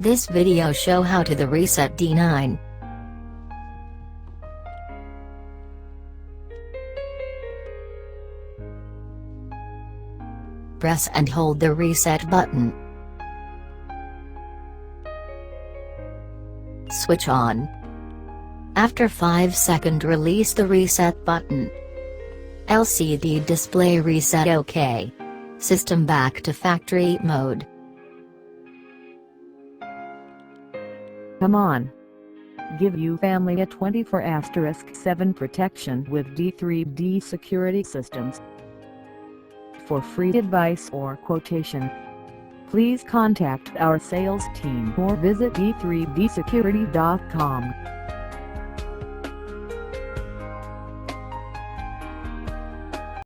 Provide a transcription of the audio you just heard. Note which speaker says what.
Speaker 1: This video show how to the reset D9. Press and hold the reset button. Switch on. After 5 seconds, release the reset button. LCD display reset OK. System back to factory mode.
Speaker 2: Come on. Give you family a 24/7 protection with D3D security systems. For free advice or quotation, please contact our sales team or visit d3dsecurity.com.